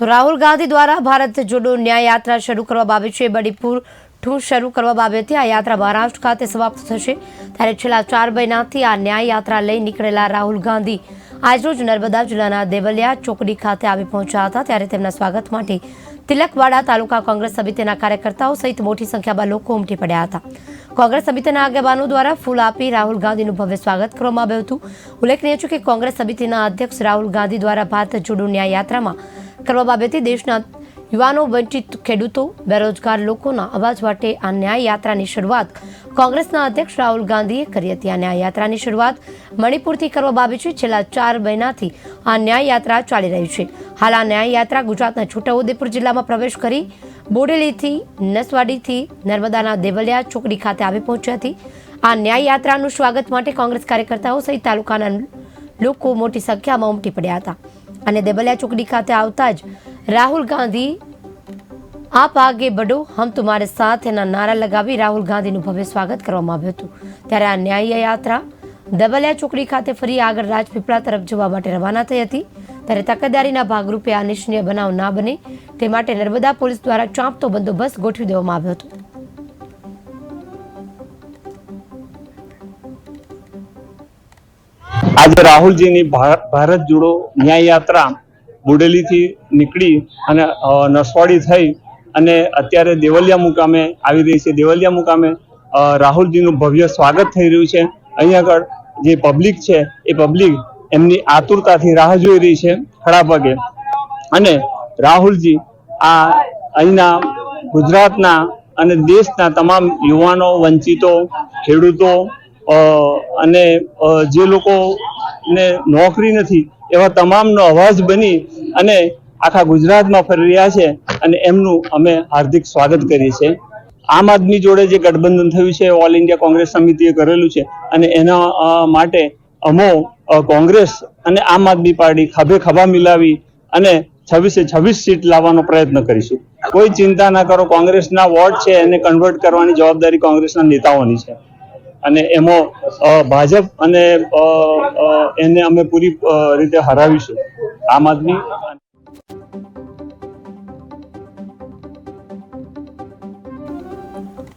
તો રાહુલ ગાંધી દ્વારા ભારત જોડો ન્યાય યાત્રા શરૂ કરવામાં આવી છે। બડીપુરથી શરૂ કરવામાં આવી હતી। આ યાત્રા મહારાષ્ટ્ર ખાતે સમાપ્ત થશે। ત્યારે છેલ્લા 4 મહિનાથી આ ન્યાય યાત્રા લઈ નીકળેલા રાહુલ ગાંધી આજરોજ નર્મદા જિલ્લાના દેવલિયા ચોકડી ખાતે આવી પહોંચ્યા હતા। ત્યારે તેમના સ્વાગત માટે તિલકવાડા તાલુકા કોંગ્રેસ સમિતિના કાર્યકર્તાઓ સહિત મોટી સંખ્યામાં લોકો ઉમટી પડ્યા હતા। કોંગ્રેસ સમિતિના આગેવાનો દ્વારા ફૂલ આપી રાહુલ ગાંધીનું ભવ્ય સ્વાગત કરવામાં આવ્યું હતું। ઉલ્લેખનીય છે કે કોંગ્રેસ સમિતિના અધ્યક્ષ રાહુલ ગાંધી દ્વારા ભારત જોડો ન્યાય યાત્રામાં કરવામાં આવી હતી। દેશના યુવાનો, વંચિત ખેડૂતો, બેરોજગાર લોકોના અવાજ માટે આ ન્યાય યાત્રાની શરૂઆત કોંગ્રેસના અધ્યક્ષ રાહુલ ગાંધીએ કરી હતી। આ ન્યાય યાત્રાની શરૂઆત મણિપુરથી કરવામાં આવી છે। છેલ્લા 4 મહિનાથી આ ન્યાય યાત્રા ચાલી રહી છે। હાલ આ ન્યાય યાત્રા ગુજરાતના છોટાઉદેપુર જિલ્લામાં પ્રવેશ કરી બોડેલીથી, નસવાડીથી નર્મદાના દેવલિયા ચોકડી ખાતે આવી પહોંચી હતી। આ ન્યાય યાત્રાનું સ્વાગત માટે કોંગ્રેસ કાર્યકર્તાઓ સહિત તાલુકાના લોકો મોટી સંખ્યામાં ઉમટી પડ્યા હતા અને દેવલિયા ચોકડી ખાતે આવતા જ રાહુલ ગાંધી આપ આગે બઢો, હમ તુમ્હારે સાથ એના નારા લગાવી રાહુલ ગાંધીનું ભવ્ય સ્વાગત કરવામાં આવ્યું હતું। ત્યારે આ ન્યાય યાત્રા દેવલિયા ચોકડી ખાતે ફરી આગળ રાજપીપળા તરફ જવા માટે રવાના થઈ હતી। ત્યારે તકેદારીના ભાગરૂપે આ નિશનીય બનાવ ના બને તે માટે નર્મદા પોલીસ દ્વારા ચાંપતો બંદોબસ્ત ગોઠવી દેવામાં આવ્યો હતો। આજે રાહુલજીની ભારત જોડો ન્યાય યાત્રા બોડેલીથી નીકળી અને નસવાડી થઈ અને અત્યારે દેવલિયા મુકામે આવી રહી છે। દેવલિયા મુકામે રાહુલજીનું ભવ્ય સ્વાગત થઈ રહ્યું છે। અહીં આગળ જે પબ્લિક છે એ પબ્લિક એમની આતુરતાથી રાહ જોઈ રહી છે ખડા પગે। અને રાહુલજી આ અહીંના ગુજરાતના અને દેશના તમામ યુવાનો, વંચિતો, ખેડૂતો અને જે લોકોને નોકરી નથી એવા તમામનો અવાજ બની અને આખા ગુજરાતમાં ફરી રહ્યા છે અને એમનું અમે હાર્દિક સ્વાગત કરીએ છીએ। આમ આદમી જોડે જે ગઠબંધન થયું છે, ઓલ ઇન્ડિયા કોંગ્રેસ સમિતિએ કરેલું છે અને એના માટે અમો કોંગ્રેસ અને આમ આદમી પાર્ટી ખભે ખભા મિલાવી અને 26 સીટ લાવવાનો પ્રયત્ન કરીશું। કોઈ ચિંતા ના કરો, કોંગ્રેસના વોર્ડ છે એને કન્વર્ટ કરવાની જવાબદારી કોંગ્રેસના નેતાઓની છે અને એમાં ભાજપ અને એને અમે પૂરી રીતે હરાવીશું। આમ આદમી